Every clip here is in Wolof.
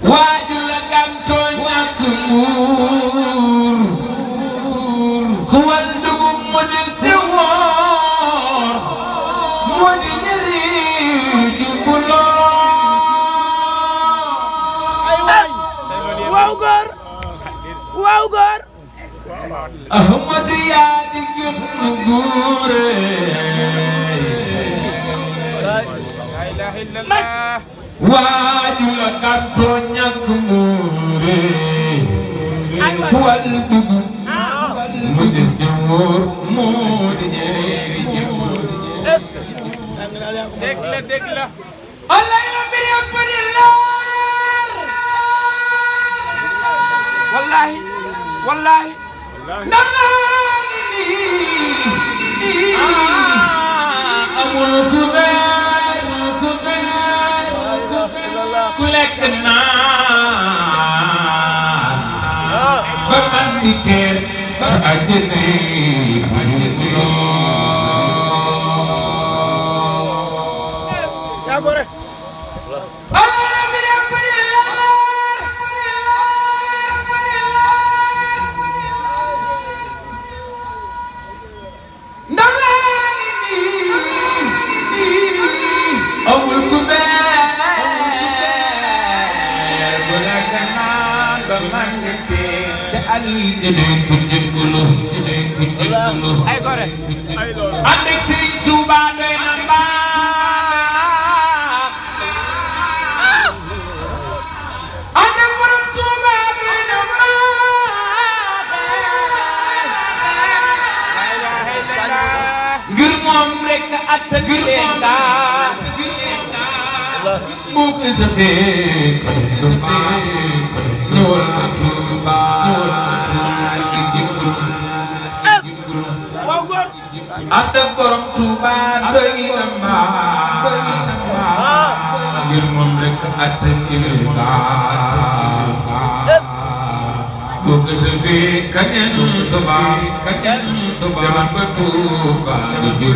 waaju la gàntoo ñàkk muur ku wal dugub mu di ci woor mu di ñëri di buloo ay waay waaw góor waaw góor Ahmadu yaa di gën góore waaju la gàntoo ñàkk muure ku wal dugub mu des ci wóor moo di ñëri di buloo dégg la Allah la mbir yëpp di leer wallahi wallahi ndam naa ngi nii amul ku beer ku lekk naan ba man di teer ba àjjana yaa gore amul ku beer bu lekk naan ba man di teer ca àjjana ku jëggulu ay gore ànd ak Serigne Touba doy na mbaax ànd ak borom Touba doy na mbaax ngir moom rek attan leen daa moo koy safee kon ñëwal ma Touba waaw góor ànd ak borom Touba doy na mbaax ngir moom rek attan leen daa boo ko safee kañan suba demal ba Touba di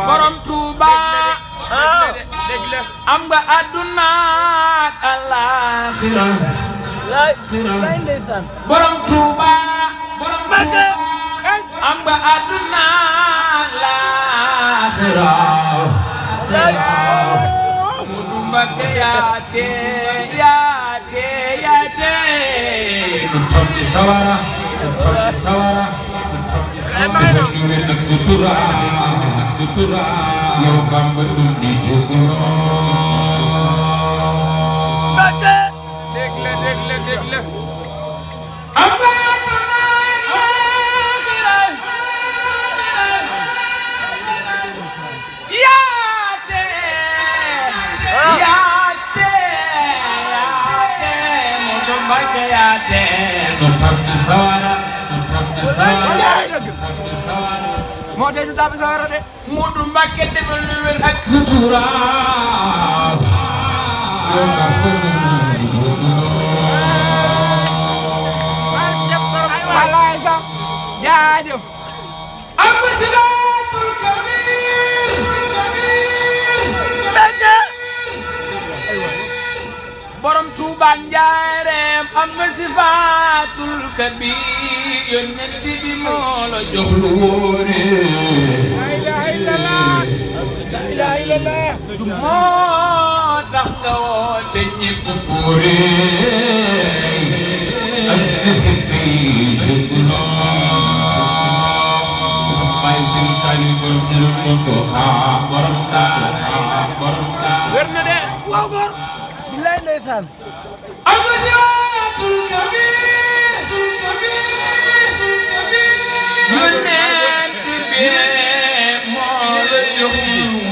borom Touba am nga àdduna ak àllaaxira lay ndeysaan borom Touba am nga àdduna ak àllaaxira Mudu Mbakke yaate nu toog di sawara defal ñu wér ak sutura yow Bamba dundi jóguloo Mbakke dégg la yaate Mudu Mbakke yaate nu toog di sawara moo tey du tàbbi sawara de Mudu Mbakke defal ñu wér ak sutura yow Bamba dundi jóguloo wallaay sax jaajëf Abdou Kabir Mbakke borom Touba Njaareem am nga sifaatul kabir yonent bi moo la jox lu wóore la ilaha illallah moo tax nga woote ñépp góore ak nesipi dëgguloo sa baay Sëriñ Saliou borom si lu moom ko xaa borom daa wér na de waaw góor billaay ndeysaan Abdou Kabir yonent bi moo la jox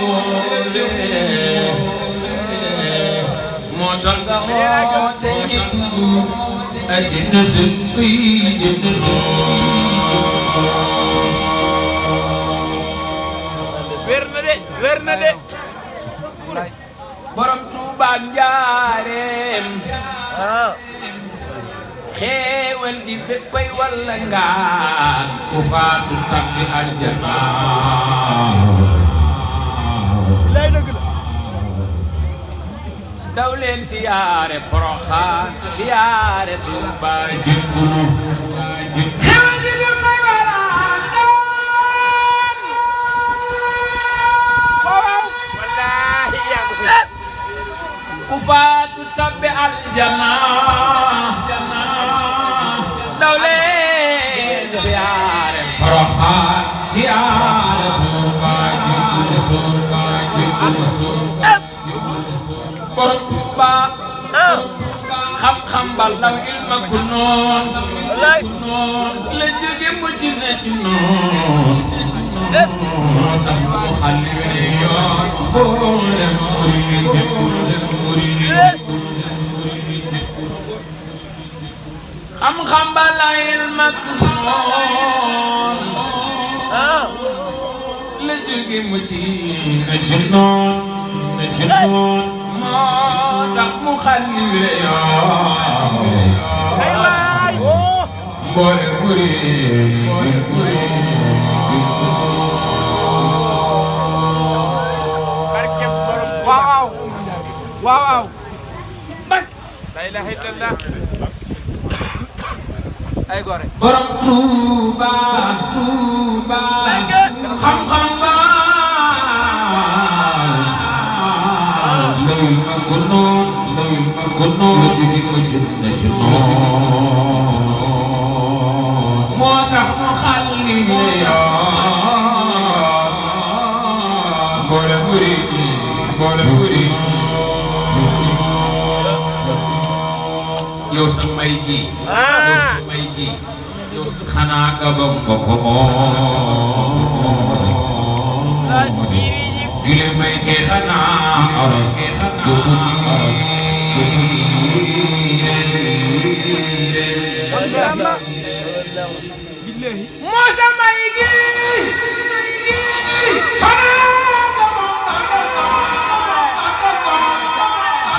wóole moo tax nga woote ñépp àddina si wér na de borom Touba Njaareem xéewal gi féppay walla nga ku faatu tabbi aljana leen siyaare Poroxaan siyaare Tuuba jébbulu xewal gi dem may walaan doon waaw wallaahi yaa ko fi ku faatu tabbe aljana daw leen siyaare Poroxaan siyaare Tuuba borom Tuuba xam-xam bal naw ilma ku noon la jóge mujj na ci noon tax mu xalli wene yoon xoole xam-xam bal naw ilma ku noon la jóge mujj na ci noon moo tax mu xalli wile yoon mboole muri waaw waaw bak la ilaha illallah ay gore borom Tuuba xam-xam ba lay ma ko noon la jóge ma jëm na ci noon moo tax mu xalli yoon mboole muri yow sa may ji yow xanaa gabam ba ko gile may ke xanaa aras du ko moo sa may gi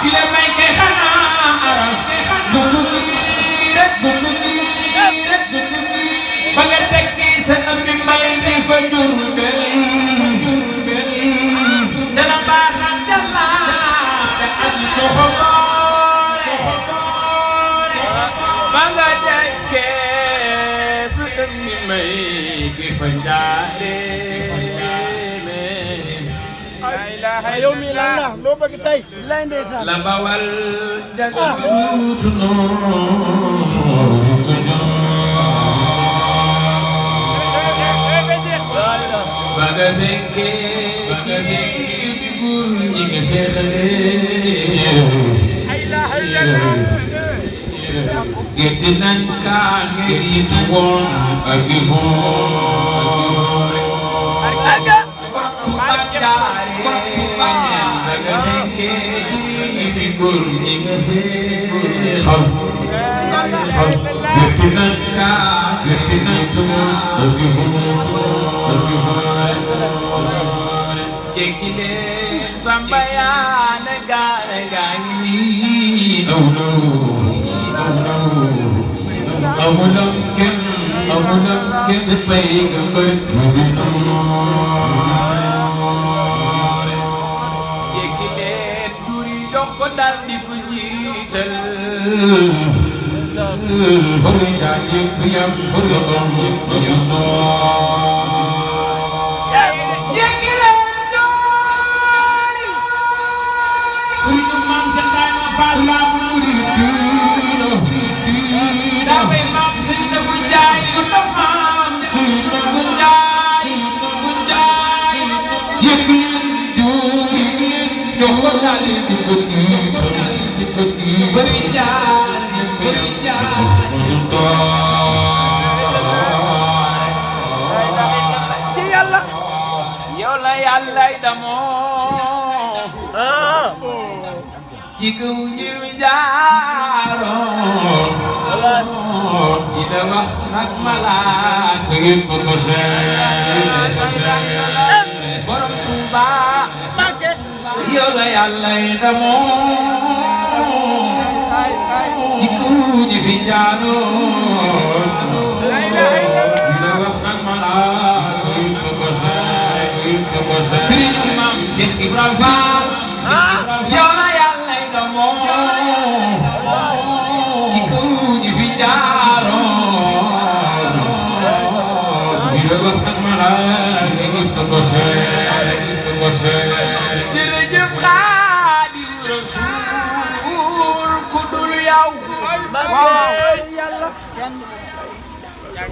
gile may ke xanaa aras du ko ba nga tekki sa ëmbi may di fa jur yow mi lan la loo bëgg tey lay ndeysaan la bawal jaglutu baga fenke ki bi gur ñi nga seexale gétti nañ kaan gétti woon ak gi foore góor ñi nga seexal gétti nañ kaa gétti nañ tuur ak gi foore jekki leen samba yaa ne gaane gaa ngi nii amulam kenn sa pay nga bëri di yekki leen duri dox ko dal di ko jiital fëri yaa yëpp yam fëri doom yëpp yam yekki leen doori suñu maam sa Ibrahima Fall laa mu muri daa bay maam sëñ na bu njaay lu dox maam sëñ na bu njaay yëkk leen duuri dox ko daal di ko fëri jaar ci yàlla yow la yàllay damoo ci kaw ñu jaaroon dina wax nag malaaka ngeen ko borom Tuuba yow la yàllay damoo ci kaw ñu fi jaaroon dina wax nag malaaka ngeen ko Sëriñ Maam Cheikh Ibrahima Fall yow la yàllay damoo jërëjëf Xaadimu Rasuul ku dul yow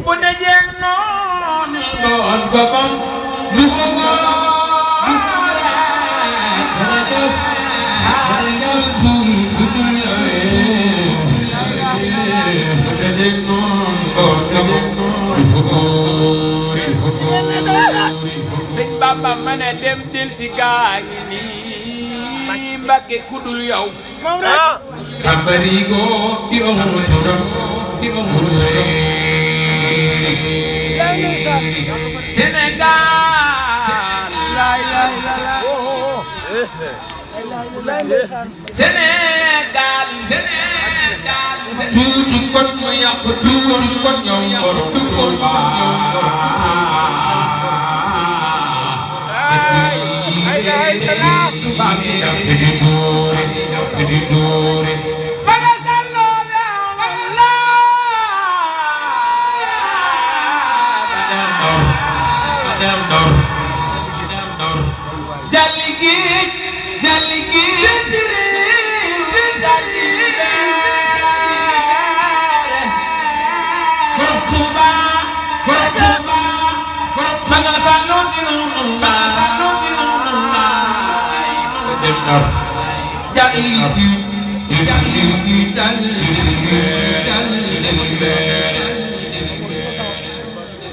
bu dajee noonu doon ko bam du ko góore jërëjëf Xaadimu Rasuul ku dul yow bu dajee noonu doon ko bam du ko góore sëñ Bamba ma ne dem del si gaa ngi nii Mbàkke ku dul yow Sambarigo di omru turam di omru Sénégal Sénégal tuuti kon mu yàq tuuti kon ñoom tuuti kon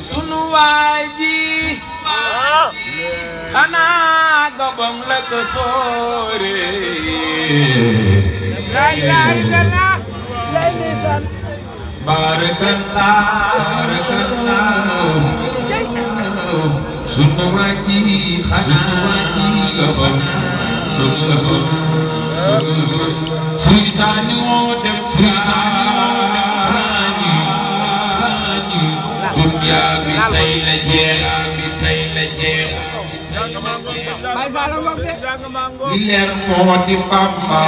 sunu waay ji xanaa gobong la ko soore lay lay la la lay ndeysaan barakallah sunu waay ji xanaa gobong Sëriñ Saaliw dem dunya bi tey la jeex li leer moo di Bamba